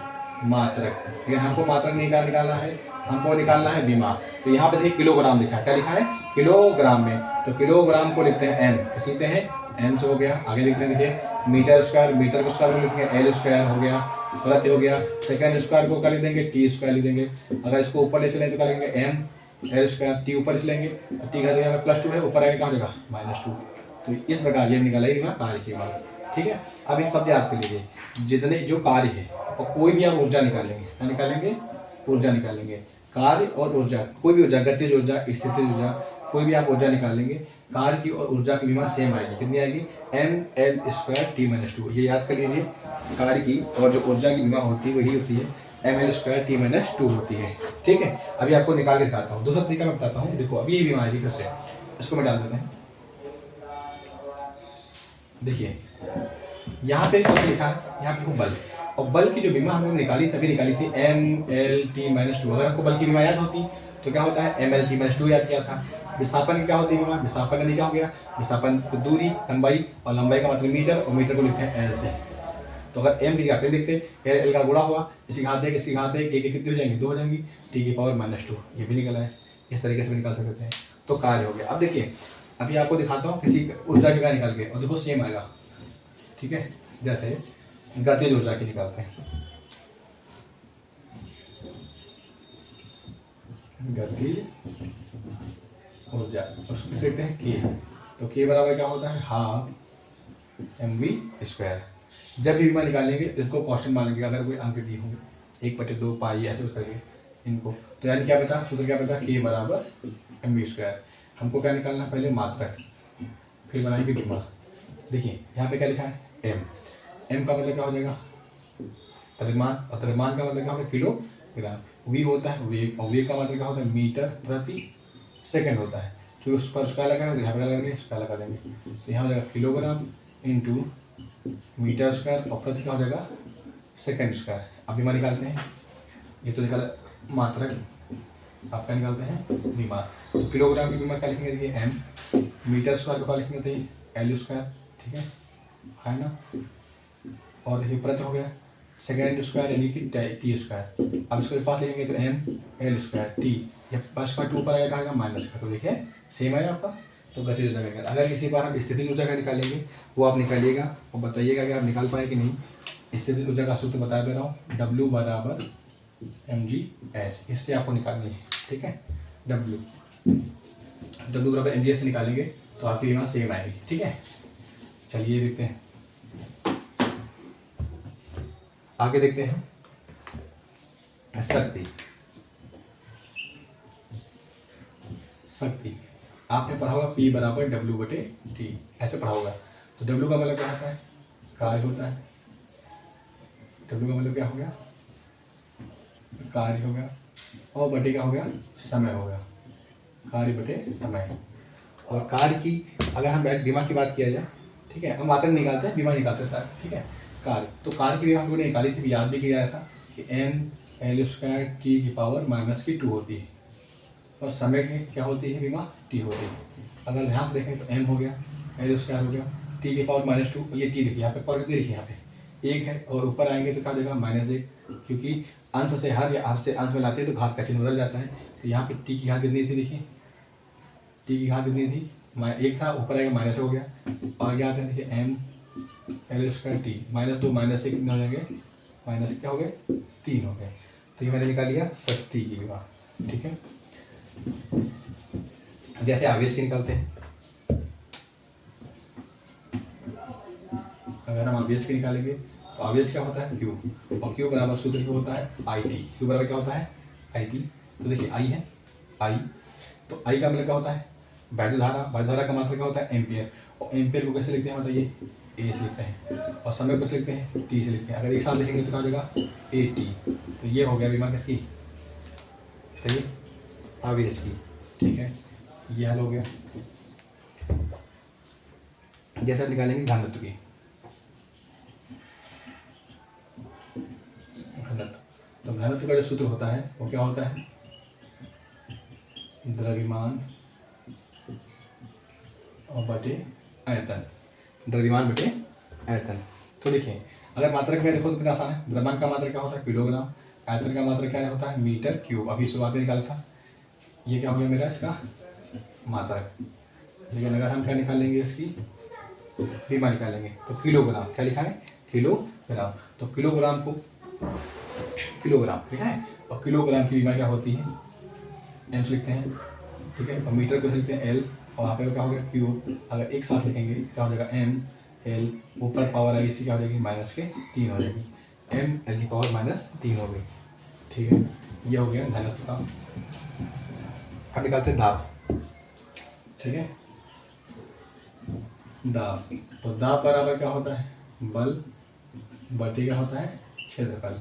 मात्रक। लेकिन हमको मात्रक नहीं निकालना है, हमको निकालना है बीमा। तो यहाँ पे देखिए किलोग्राम लिखा है, क्या लिखा है, किलोग्राम में, तो किलोग्राम को लिखते हैं एम, किस लिखते हैं, एम से हो गया। आगे लिखते हैं देखिए मीटर स्क्वायर, मीटर को स्क्वायर में लिखेंगे एल स्क्वायर हो गया, प्रति हो गया। सेकेंड स्क्वायर को क्या लिख देंगे, टी स्क्वायर लिख देंगे। अगर इसको ऊपर ले चलें तो क्या लिखेंगे, एम एल स्क्वायर, टी ऊपर से लेंगे, टी का जगह +2 है, ऊपर आगे कहाँ हो जाएगा, -2। तो इस प्रकार ये निकाला ही कार्य की बात। ठीक है, अब एक शब्द याद कर लीजिए, जितने जो कार्य है और कोई भी आप ऊर्जा निकालेंगे, क्या निकालेंगे, ऊर्जा निकालेंगे। कार्य और ऊर्जा, कोई भी ऊर्जा, गतिज ऊर्जा, स्थितिज ऊर्जा, कोई भी आप ऊर्जा निकालेंगे, कार्य की और ऊर्जा की बीमा सेम आएगी। कितनी आएगी, ML2T-2। ये याद कर लीजिए, कार्य की और जो ऊर्जा की बीमा होती है वही होती है ML2T-2 होती है। ठीक है, अभी आपको निकाल के दिखाता हूँ। दूसरा तरीका मैं बताता हूँ, देखो अभी ये बीमा आएगी फिर से, इसको मैं डाल देते हैं। देखिए यहाँ पे लिखा है, यहाँ पे बल, और बल की जो बीमा हमने निकाली तभी निकाली थी MLT-2। अगर आपको बल की बीमा याद होती तो क्या होता है, MLT-2 याद किया था। विस्थापन की क्या होती है बीमा, विस्थापन क्या हो गया, विस्थापन दूरी, लंबाई, और लंबाई का मतलब मीटर, और मीटर को लिखते हैं एल से। तो अगर m लिखा फिर लिखते एल एल का गुणा हुआ, इसकी घात एक इसकी घात एक एक कितनी हो जाएंगी 2 हो जाएंगी, t की पावर -2 ये भी निकला है। इस तरीके से भी निकाल सकते हैं। तो कार्य हो गया। अब देखिए अभी आपको दिखाता हूँ किसी ऊर्जा की का निकाल के, और देखो सेम आएगा, ठीक है। जैसे गतिज ऊर्जा की निकालते हैं, गतिज ऊर्जा उसको किसे लिखते हैं k, तो k बराबर क्या होता है 12 mv²। जब भी मान निकालेंगे इसको क्वेश्चन मानेंगे, अगर कोई अंक दिए होंगे 1/2 पाई ऐसे उस करके इनको, तो यानी क्या बता सूत्र क्या बता k बराबर mv²। हमको क्या निकालना पहले मात्रक, फिर बनाएंगे विमा। देखिए यहाँ पे क्या लिखा है m का मतलब क्या हो जाएगा द्रव्यमान, और द्रव्यमान का मतलब क्या होगा किलोग्राम, v होता है वेग, और वेग का मतलब क्या होता है मीटर प्रति सेकंड होता है। तो उस पर उसका लगा है तो यहाँ पे लगाएंगे उसका लगा देंगे, तो यहाँ हो जाएगा किलोग्राम इंटू मीटर स्क्वायर और प्रति क्या हो जाएगा सेकंड स्क्वायर। अब विमा निकालते हैं, ये तो निकाला मात्रक, आपका निकालते हैं विमा। तो किलोग्राम की विमा क्या लिखेंगे देखिए m, मीटर स्क्वायर का क्या लिखेंगे तो एल स्क्वायर, ठीक है ना। और देखिए प्रति हो गया सेकेंड स्क्वायर यानी कि टी स्क्वायर। अब इसको पास लिखेंगे तो m l स्क्वायर टी, जब बस का 2 पर आएगा कहाँ माइनस का, तो देखिए सेम है आपका। तो गतिज ऊर्जा का अगर इसी बार हम स्थितिज ऊर्जा का निकालेंगे वो आप निकालिएगा और बताइएगा कि आप निकाल पाए कि नहीं। स्थितिज ऊर्जा का सूत्र बता दे रहा हूँ, W बराबर mgh, इससे आपको निकालनी है, ठीक है। W बराबर mgh से निकालेंगे तो आपकी विमा सेम आएगी, ठीक है। चलिए देखते हैं, आगे देखते हैं शक्ति। शक्ति आपने पढ़ा होगा P बराबर W/T, ऐसे पढ़ा होगा। तो W का मतलब क्या होता है कार्य होता है, W का मतलब क्या हो गया कार्य हो गया, और बटे क्या हो गया समय हो गया, कार्य बटे समय। और कार्य की अगर हम बीमा की बात किया जाए, ठीक है, हम मात्रा निकालते हैं बीमा निकालते हैं सर, ठीक है। कार्य तो कार्य की भी हम लोगों ने निकाली थी, याद भी किया था कि m l² t की पावर -2 होती है, और समय की क्या होती है बीमा t होती है। अगर ध्यान से देखें तो m हो गया l² हो गया t की पावर -2, ये t देखिए यहाँ पे पावर कितनी लिखी यहाँ पे 1 है, और ऊपर आएंगे तो क्या हो जाएगा -1, क्योंकि अंश से हर या हर से अंश में लाते हैं तो घात का चिन्ह बदल जाता है। तो यहाँ पे t की घात कितनी थी, देखिए t की घात कितनी थी 1 था, ऊपर आएगा माइनस हो गया, और आगे आते हैं देखिए m l² t -2 -1 कितने हो जाएंगे माइनस क्या हो गए 3 हो गए। तो ये मैंने निकाल लिया शक्ति की विमा, ठीक है। जैसे आवेश की निकालते हैं, अगर हम आवेश की निकालेंगे तो आवेश क्या होता है Q, और Q बराबर सूत्र क्या होता है IT। Q बराबर क्या होता है IT। तो देखिए I है I, तो I का मतलब क्या होता है वैद्युत धारा, वैद्युत धारा का मतलब क्या होता है एम्पियर, और एम्पियर को कैसे लिखते हैं बताइए A से लिखते हैं, और समय को कैसे लिखते हैं T से लिखते हैं। अगर एक साथ लिखेंगे तो क्या हो जाएगा AT। तो ये हो गया विमा किसकी सही आवेश की, ठीक है, ये हल हो गया। जैसे निकालेंगे घनत्व की, घनत्व तो घनत्व का जो सूत्र होता है वो क्या होता है द्रव्यमान और बटे आयतन, द्रव्यमान बटे आयतन। तो देखिए अगर मात्रक में देखो तो कितना आसान है, द्रव्यमान का मात्रक क्या होता है किलोग्राम, आयतन का मात्रक क्या होता है मीटर क्यूब। अभी शुरुआत में निकाला था, ये क्या हो गया मेरा इसका मात्रक। लेकिन अगर हम क्या निकालेंगे इसकी विमा निकालेंगे तो किलोग्राम, क्या लिखा है किलोग्राम, तो किलोग्राम को किलोग्राम लिखा है, और किलोग्राम की विमा क्या होती है एम से लिखते हैं, ठीक है, और मीटर को लिखते हैं एल, और वहाँ पे क्या हो गया क्यू। अगर एक साथ लिखेंगे क्या हो जाएगा एम एल, ऊपर पावर आई इसी क्या हो जाएगी -3 हो जाएगी, एम एल की पावर -3 हो गई, ठीक है। ये हो गया घनत्व का। अब निकालते हैं दाब, ठीक है, दाब। तो दाब बराबर क्या होता है बल बटे क्या होता है क्षेत्रफल।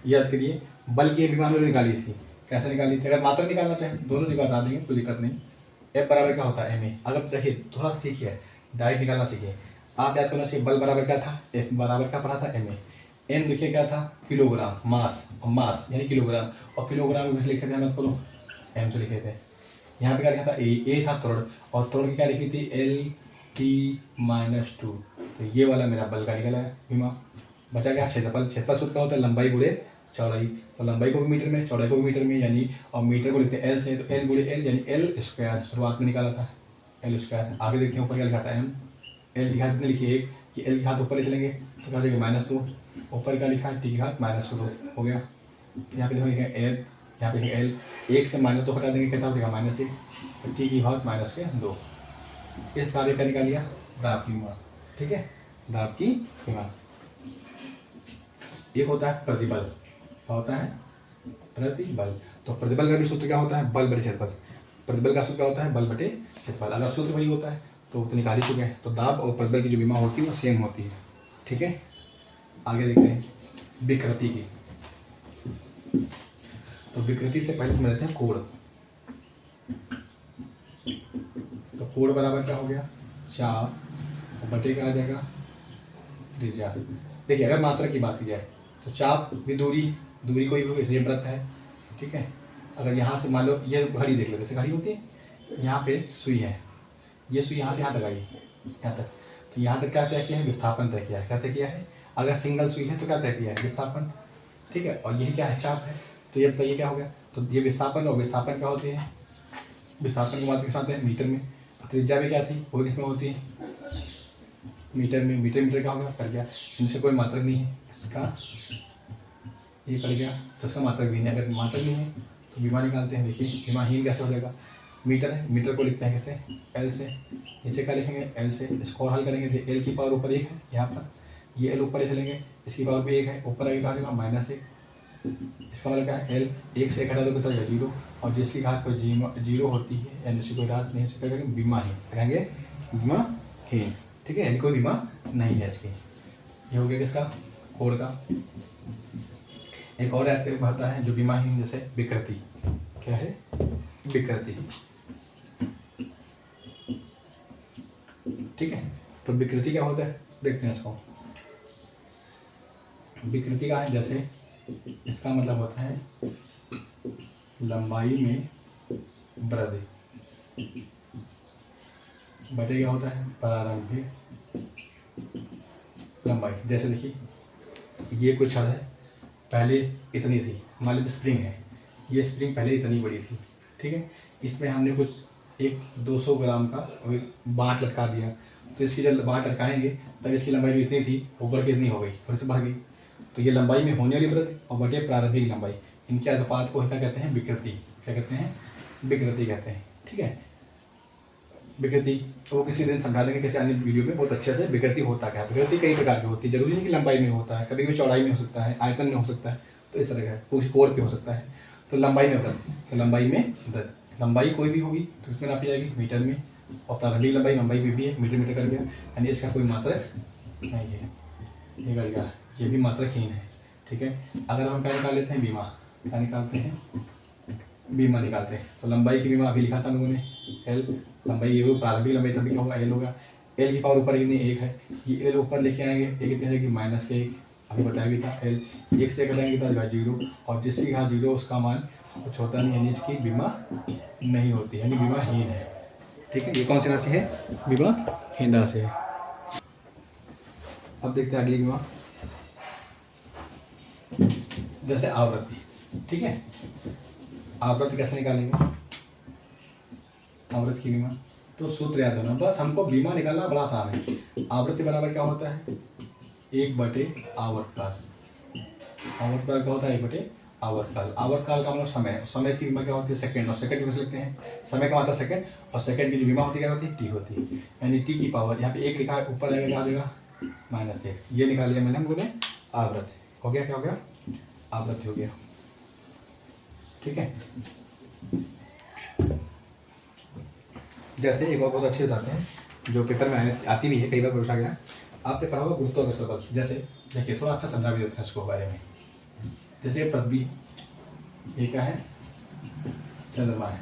याद करिए बल की विमा हमने निकाली थी, कैसे निकाली थी, अगर मात्रा निकालना चाहे दोनों जगह बता देंगे कोई दिक्कत नहीं। F बराबर क्या होता है ma। अगर देखिए थोड़ा सा सीखिए डायरेक्ट निकालना सीखिए, आप याद करना चाहिए बल बराबर क्या था F बराबर क्या पढ़ा था ma। m देखिए क्या था किलोग्राम मास, और मास यानी किलोग्राम, और किलोग्राम किस लिखे थे हम करो m से लिखे थे। यहाँ पे क्या लिखा था a था त्वरण, और त्वरण की क्या लिखी थी L T -2। तो ये वाला मेरा बल का निकला है विमा, बचा क्या क्षेत्रफल। क्षेत्रफल सूत्र क्या होता है, लंबाई गुणे चौड़ाई। तो लंबाई को भी मीटर में, चौड़ाई को भी मीटर में, यानी और मीटर को लिखते हैं एल से, तो एल गुणे एल यानी एल स्क्वायर शुरुआत में निकाला था एल स्क्वायर। आगे देखते हैं ऊपर क्या लिखा था एम, एल की घात कितनी लिखी है 1, कि एल की घात ऊपर ले चलेंगे तो क्या हो जाएगा -2, ऊपर क्या लिखा है टी की घात -2 हो गया। यहाँ पे देखो एल, यहाँ पे एल, 1 से -2 हटा देंगे कितना हो जाएगा -1, तो टी की घात -2। इस कार्य का निकाल लिया दाब की विमा, ठीक है, दाब की विमा। एक होता है प्रतिबल, क्या होता है प्रतिबल। तो प्रतिबल का भी सूत्र क्या होता है, बल बटे क्षेत्रफल। प्रतिबल का सूत्र क्या होता है, बल बटे क्षेत्रफल। अगर सूत्र वही होता है तो निकाल ही चुके हैं। तो दाब और प्रतिबल की जो विमा होती है वो सेम होती है, ठीक है। आगे देखते हैं विकृति की। तो विकृति से पहले समझते हैं कोण। तो कोण बराबर क्या हो गया, चाप और बटे क्या आ जाएगा त्रिज्या। देखिए अगर मात्रा की बात की जाए तो चाप भी दूरी कोई भी ये वृत्त है, ठीक है। अगर यहाँ से मान लो ये घड़ी देख लो, जैसे घड़ी होती है, यहाँ पे सुई है, ये सुई यहाँ से यहाँ तक आई, यहाँ तक, तो यहाँ तक क्या तय किया है, विस्थापन तय किया है। क्या तय किया है, अगर सिंगल सुई है तो क्या तय किया है, विस्थापन, ठीक है। और यही क्या है, चाप है। तो ये बताइए क्या हो गया, तो ये विस्थापन और विस्थापन क्या होती है, विस्थापन की बात किस आते हैं, मीटर में। त्रिज्या भी क्या थी, वो किसमें होती है, मीटर में। मीटर क्या होगा, कर गया, इनसे कोई मात्रक नहीं है, इसका ये कर गया तो इसका मात्रक भी नहीं। अगर मात्रक नहीं है तो विमा निकालते हैं। देखिए विमाहीन कैसे हो जाएगा, मीटर है, मीटर को लिखते हैं कैसे, एल से। नीचे क्या लिखेंगे, एल से। इसको और हल करेंगे तो एल की पावर ऊपर 1 है, यहाँ पर ये एल ऊपर चलेंगे, इसकी पावर भी 1 है, ऊपर आगे कहा जाएगा -1। इसका मतलब क्या है, एल 1 से 1 हटा दो कितना जाएगा 0, और जिसकी घात कोई 0 होती है यानी जिसकी कोई घात नहीं, इससे क्या करेंगे, विमाहीन कहेंगे, विमाहीन, ठीक है, यानी कोई विमा नहीं है इसकी। ये हो गया किसका, कोण का। एक और आता है जो विमाहीन, जैसे विकृति। क्या है, विकृति, ठीक है। तो विकृति क्या होता है, देखते हैं इसको। विकृति का है, जैसे इसका मतलब होता है लंबाई में वृद्धि बटे क्या होता है, प्रारंभिक लंबाई। जैसे देखिए ये कोई छड़ है, पहले इतनी थी, मान लीजिए स्प्रिंग है, ये स्प्रिंग पहले इतनी बड़ी थी, ठीक है। इसमें हमने कुछ एक 200 ग्राम का एक बाट लटका दिया, तो इसकी जब बाट लटकाएंगे तब इसकी लंबाई जो इतनी थी वो बढ़ के इतनी हो गई, थोड़ी सी बढ़ गई। तो ये लंबाई में होने वाली वृद्धि और बटे प्रारंभिक लंबाई, इनके अनुपात को क्या कहते हैं, विकृति। क्या कहते हैं, विकृति कहते हैं, ठीक है। विकृति तो वो किसी दिन समझा देंगे किसी अन्य वीडियो में बहुत अच्छे से। विकृति होता क्या है, विकृति कई प्रकार की होती है, जरूरी नहीं कि लंबाई में होता है, कभी कभी चौड़ाई में हो सकता है, आयतन में हो सकता है, तो इस तरह का पूरी कोर पे हो सकता है। तो लंबाई में वृद्धि, तो लंबाई में वृद्धि, लंबाई कोई भी होगी तो इसमें नापी जाएगी मीटर में, और प्रारंभिक लंबाई भी है, मीटर कर गया, यानी इसका कोई मात्रक नहीं है, ये कर गया, ये भी मात्रकहीन है, ठीक है। अगर हम क्या निकाल लेते हैं, बीमा, क्या निकालते हैं, बीमा निकालते हैं। तो लंबाई की बीमा अभी लिखा था लोगों ने, एल, लंबाई ये प्रारंभिक लंबाई तभी क्या होगा, एल होगा। एल की पावर ऊपर कितनी, 1 है, ये एल ऊपर लेके आएंगे, ये कितनी जाएगी, -1, अभी बताया भी था। एल 1 से घटाएंगे तो 0, और जिसकी घात 0 उसका मान कुछ होता नहीं, यानी इसकी बीमा नहीं होती, यानी बीमाहीन है, ठीक है। ये कौन सी राशि है, बीमाहीन राशि है। अब देखते हैं अगली बीमा, जैसे आवृत्ति, ठीक है। आवृत्ति कैसे निकालेंगे, आवृत्ति की बीमा। तो सूत्र याद होना, बस हमको बीमा निकालना बड़ा आसान है। आवृत्ति बराबर क्या होता है, 1 बटे आवर्तकाल। आवर्तकाल क्या होता है, 1 बटे आवर्तकाल। आवर्तकाल का मतलब समय, समय की बीमा क्या होती है, सेकंड, और सेकंड कैसे लिखते हैं, समय का मतलब सेकंड, और सेकंड की जो बीमा होती है क्या होती है, टी होती है, यानी टी की पावर, यहाँ पे 1 लिखा है, ऊपर आएगा क्या आ जाएगा, -1। ये निकाल लिया मैंने, बोले आवृत्ति हो गया, क्या हो गया, आवृत्ति हो गया, ठीक है। जैसे एक और बहुत अच्छे बताते हैं जो पेपर में आती भी है, कई बार पूछा गया, आपने पढ़ा होगा गुरुत्वाकर्षण बल। जैसे देखिए थोड़ा अच्छा समझा भी देते हैं उसको बारे में। जैसे पृथ्वी, ये क्या है, चंद्रमा है,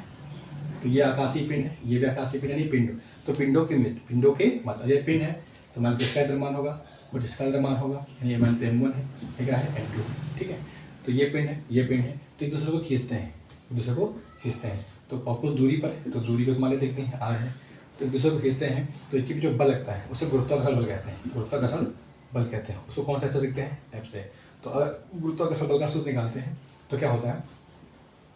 तो ये आकाशीय पिंड है, ये भी आकाशीय पिंड, यानी पिंड। तो पिंडों के मतलब ये पिंड है, तो मान किसका द्रव्यमान होगा, और जिसका द्रव्यमान होगा, यानी ये मानते M1 है, ये क्या है, M2, ठीक है। तो ये पिंड है, ये पिंड है, तो एक दूसरे को खींचते हैं, एक दूसरे को खींचते हैं। तो और कुछ दूरी पर है, तो दूरी को मान देखते हैं R है, तो एक दूसरे को खींचते हैं, तो इसकी भी जो बल लगता है उसे गुरुत्वाकर्षण बल कहते हैं, गुरुत्वाकर्षण बल कहते हैं। उसको कौन सा ऐसे लिखते हैं, एफ से। तो अगर गुरुत्वाकर्षण बल का सूत्र निकालते हैं तो क्या होता है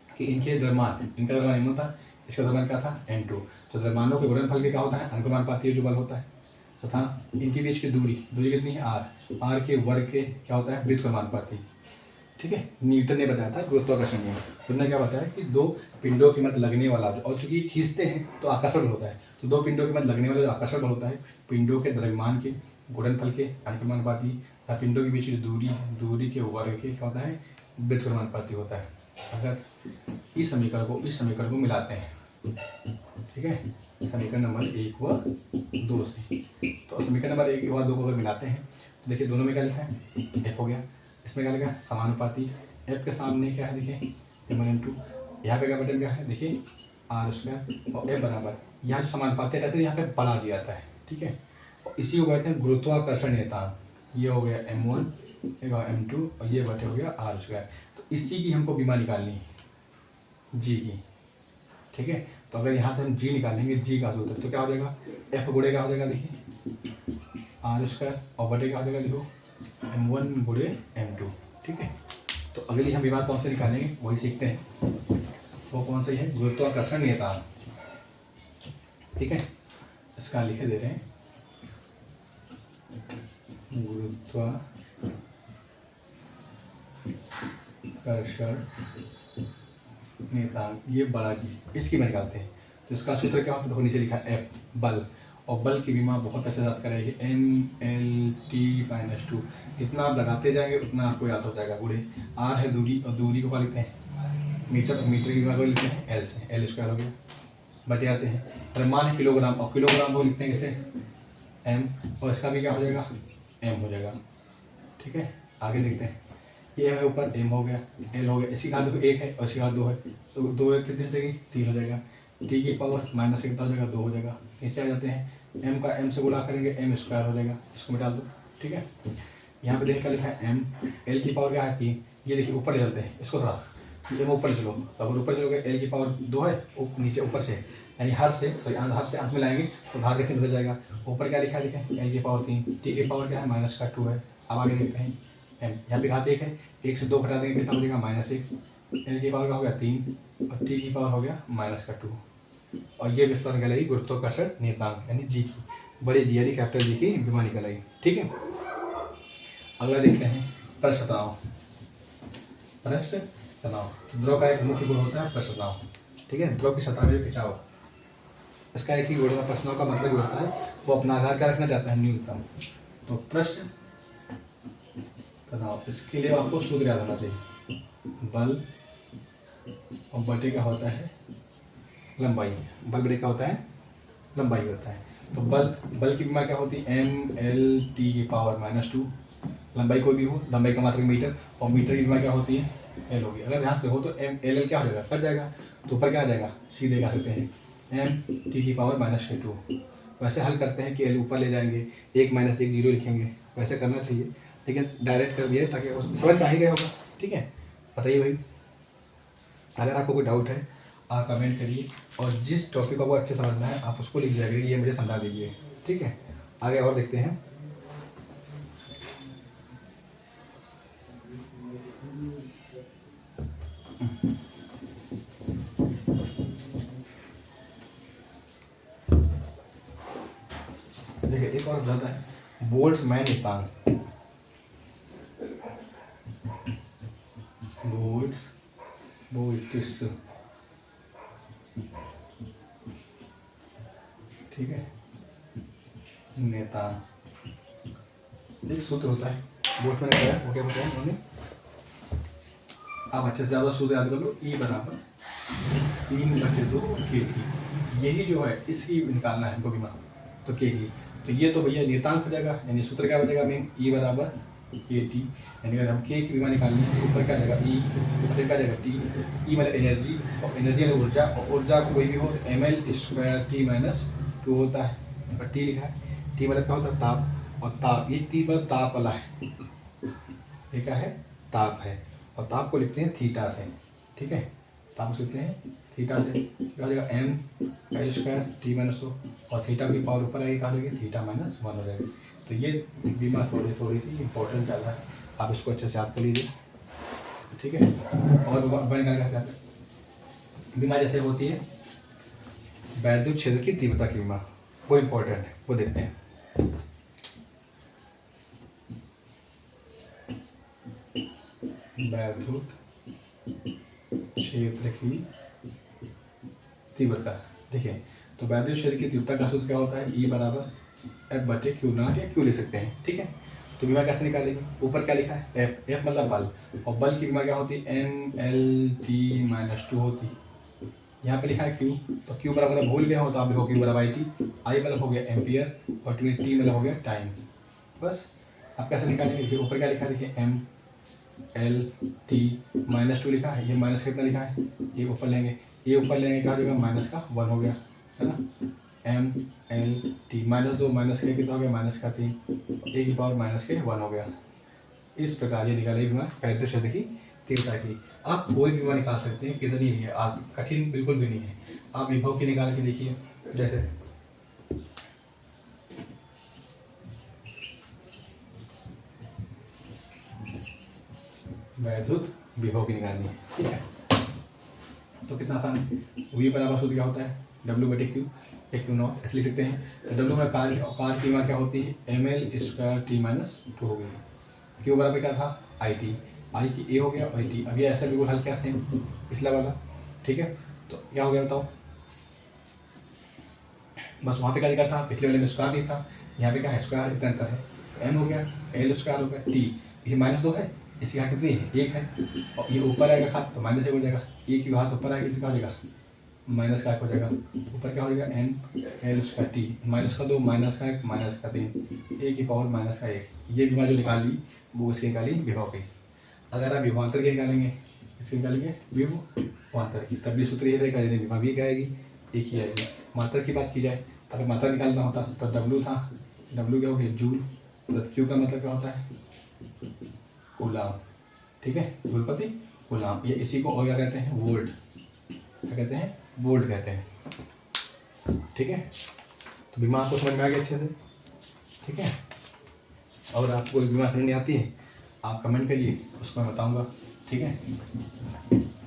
कि इनके द्रव्यमान, इनका द्रव्यमान m था, इसका द्रव्यमान क्या था m2। तो द्रव्यमानों के गुणनफल के क्या होता है, अनुक्रमानुपाती जो बल होता है, तथा इनके बीच की दूरी कितनी है, r के वर्ग के क्या होता है, व्युत्क्रमानुपाती। ठीक है, न्यूटन ने बताया था गुरुत्वाकर्षण नियम। उन्होंने क्या बताया कि दो पिंडों के मध्य लगने वाला, और चूंकि खींचते हैं तो आकर्षण बल होता है, तो दो पिंडों के मध्य लगने वाला जो आकर्षण बल होता है, पिंडों के द्रव्यमान के गुणनफल के अनुक्रमानुपाती, तथा पिंडों के बीच की दूरी के वर्ग के क्या होता है, व्युत्क्रमानुपाती होता है। अगर इस समीकरण को मिलाते हैं, ठीक है, समीकरण नंबर 1 व 2 से, तो समीकरण नंबर 1 व 2 को अगर मिलाते हैं तो देखिए दोनों में क्या लिखा है, f हो गया, इसमें क्या लिखा है, समानुपाती। f के सामने क्या है, देखिए m1m2, यहाँ पे क्या बटन क्या है, देखिए r² और f बराबर, यहाँ जो समानुपाती रहते हैं यहाँ पे बड़ा जी आता है। ठीक है, और इसी को कहते हैं गुरुत्वाकर्षण नियतांक। ये हो गया m1, m2 और ये बटे हो गया r²। तो इसी की हमको बीमा निकालनी है, g की। ठीक है, तो अगर यहाँ से हम g निकालेंगे, g का सूत्र तो क्या हो जाएगा, f गुणे क्या हो जाएगा, देखिए r² और बटे क्या हो जाएगा, देखो m1 गुणे m2। ठीक है, तो अगली हम विवाद कौन से निकालेंगे वही सीखते हैं, वो कौन सी है, गुरुत्वाकर्षण नियतांक। ठीक है, इसका लिखे दे रहे हैं, गुरुत्वाकर्षण नियतांक, ये बड़ा जी, इसकी मैं निकालते हैं। तो इसका सूत्र क्या होता है, देखो नीचे लिखा है F बल, और बल की विमा बहुत अच्छे से याद करेगी, mLT-2। जितना आप लगाते जाएंगे उतना आपको याद हो जाएगा। गुणे r है दूरी, और दूरी को क्या लिखते हैं, मीटर, मीटर की विमा को लिखते हैं l से, l² हो गया, बटे आते हैं द्रव्यमान है किलोग्राम, और किलोग्राम को लिखते हैं किसे, m, और इसका भी क्या हो जाएगा, m हो जाएगा। ठीक है, आगे देखते हैं, ये है ऊपर m हो गया, l हो गया, इसी का देखो 1 है और इसके बाद 2 है, तो 2 1 कितनी हो जाएगी, 3 हो जाएगा। t की पावर माइनस कितना हो जाएगा, 2 हो जाएगा। नीचे आ जाते हैं, m का m से गुणा करेंगे, m² हो जाएगा, इसको मिटा दो। ठीक है, यहाँ पे देखिए क्या लिखा है, m, l की पावर क्या है, 3। ये देखिए ऊपर ले चलते हैं इसको थोड़ा, ये ऊपर ले चलो, तो अगर ऊपर चलोगे l की पावर 2 है, नीचे ऊपर से, यानी हर से अंत में लाएंगे तो भाग कैसे बदल जाएगा। ऊपर क्या लिखा है, देखें l की पावर 3, t की पावर क्या है, -2 है। अब आगे देखते हैं, m यहाँ पे घात 1 है, 1 से 2 घटा देंगे कितना हो जाएगा, -1। l की पावर का हो गया 3 और t की पावर हो गया -2, और ये विस्तार निकल आई गुरुत्वाकर्षण नियतांक, यानी जी की, बड़ी जी यानी कैपिटल जी की विमा निकल आई। ठीक है, अगला देखते हैं पृष्ठ तनाव। पृष्ठ तनाव, द्रव का एक मुख्य गुण होता है पृष्ठ तनाव। ठीक है, द्रव की सतह में खिंचाव, इसका एक ही गुण होता है। पृष्ठ तनाव का मतलब होता है वो अपना आधार क्या रखना चाहता है, न्यूनतम। तो पृष्ठ तनाव, इसके लिए आपको सूत्र याद होना चाहिए, बल और बटे का होता है लंबाई, बल बटे का होता है लंबाई होता है। तो बल की विमा क्या होती है, mLT की पावर -2, लंबाई कोई भी हो, लंबाई का मात्रक मीटर, और मीटर की विमा क्या होती है, l होगी। अगर ध्यान से देखो तो mL क्या हो जाएगा, कट जाएगा, तो ऊपर क्या आ जाएगा, सीधे कह सकते हैं mT की पावर -2। वैसे हल करते हैं कि l ऊपर ले जाएंगे, 1 - 1 0 लिखेंगे, वैसे करना चाहिए, लेकिन डायरेक्ट कर दिया ताकि समझ में आ ही गया होगा। ठीक है, बताइए भाई, अगर आपको कोई डाउट है आप कमेंट करिए, और जिस टॉपिक को आपको अच्छे समझना है आप उसको लिख जाइए, ये मुझे समझा दीजिए। ठीक है, आगे और देखते हैं। देखिए एक और जाता है बोल्ट्जमैन नियतांक, बोल्ट्स, ठीक है, नियतांक, एक सूत्र होता है बोल्ट्जमैन ने बताया, वो क्या बताया उन्होंने, आप अच्छे से ज़्यादा सूत्र याद कर लो, E बराबर 3/2 kT, यही जो है इसकी निकालना है हमको विमा, तो kT, तो ये तो भैया नियतांक हो जाएगा, यानी सूत्र क्या बचेगा मेन, E बराबर kT, यानी अगर हम k की विमा निकालनी है तो ऊपर क्या जाएगा E, ऊपर क्या जाएगा T, E मतलब एनर्जी, और एनर्जी मतलब ऊर्जा, और ऊर्जा को कोई भी हो mL² T-2 होता है, पर T लिखा है, T मतलब क्या होता है, ताप, और ताप, ये T पर ताप वाला है, ये क्या है, ताप है, और ताप को लिखते हैं थीटा से। ठीक है, ताप को लिखते हैं थीटा से, क्या हो जाएगा mL² T-2, और थीटा की पावर ऊपर आएगी, कहा जाएगी थीटा -1 हो जाएगी। तो ये बीमा थोड़ी सी इंपॉर्टेंट ज़्यादा है, आप इसको अच्छे से याद कर लीजिए, ठीक है। और वन क्या कहते हैं, बीमा जैसे होती है वैद्युत क्षेत्र की तीव्रता की बीमा, वो इंपॉर्टेंट है, वो देखते हैं। वैद्युत क्षेत्र की तीव्रता, देखिए तो वैद्युत क्षेत्र की तीव्रता का सूत्र क्या होता है, E बराबर F/Q0 या Q ले सकते हैं, ठीक है। तो बीमा कैसे निकालेंगे, ऊपर क्या लिखा है F मतलब बल, और बल की बीमा क्या होती है MLT-2 होती है। यहाँ पे लिखा है Q, तो Q बराबर भूल गया हो तो आप लिखो Q बराबर IT, I मतलब हो गया एम्पियर और T मतलब हो गया टाइम। बस आप कैसे निकालेंगे, ऊपर क्या लिखा है देखिए MLT-2 लिखा है, ये माइनस कितना लिखा है, ये ऊपर लेंगे, ये ऊपर लेंगे क्या हो जाएगा, माइनस का 1 हो गया, है ना। MLT -2 माइनस के कितना हो गया, माइनस का 3, ए की पावर माइनस के 1 हो गया। इस प्रकार ये निकालेगी बीमा वैद्युत क्षेत्र की तीव्रता की। आप कोई बीमा निकाल सकते हैं, कितनी ही है, आज कठिन बिल्कुल भी नहीं है। आप विभव की निकाल के देखिए, जैसे वैद्युत विभव की निकालनी है, ठीक है। तो कितना आसान है, वी बराबर सूत्र क्या होता है W/Q, Q0 ऐसे लिख सकते हैं। तो W में कार की बीमा क्या होती है ML²T-2 हो गई। Q बराबर क्या था IT, I की A हो गया और IT, अब ये ऐसा बिल्कुल हल क्या सेम पिछला वाला, ठीक है। तो क्या हो गया बताओ, बस वहाँ पे क्या लिखा था, पिछले वाले में स्क्वायर नहीं था, यहाँ पे क्या है स्क्वायर, इतना अंतर है। M हो गया L² हो गया T, ये -2 है, इसकी घात कितनी है 1 है, और ये ऊपर आएगा घात तो -1 हो जाएगा, ए की घात ऊपर आएगी तो क्या हो जाएगा माइनस का 1 हो जाएगा, ऊपर क्या हो जाएगा ML²T, -2 -1 -3, ए की पावर -1। ये बीमा जो निकाल ली वो इसकी निकाली विभव की। अगर आप विभवांतर की निकालेंगे, इसकी निकालेंगे विभवांतर की, तब भी सूत्र ये रहेगा, यदि विभव भी आएगी एक ही आएगी। मात्रा की बात की जाए, अगर मात्रा निकालना होता तो W था, W क्या हो गया जूल, प्लस Q का मतलब क्या होता है कूलाम, ठीक है, जूल प्रति कूलाम। ये इसी को और क्या कहते हैं वोल्ट, क्या कहते हैं वोल्ट कहते हैं, ठीक है। तो बीमा आपको समझ में आ गया अच्छे से, ठीक है। और आपको कोई बीमा समझ नहीं आती है आप कमेंट करिए, उसको मैं बताऊंगा, ठीक है।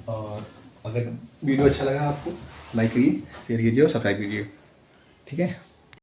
और अगर वीडियो अच्छा लगा आपको लाइक करिए, शेयर कीजिए और सब्सक्राइब कीजिए, ठीक है।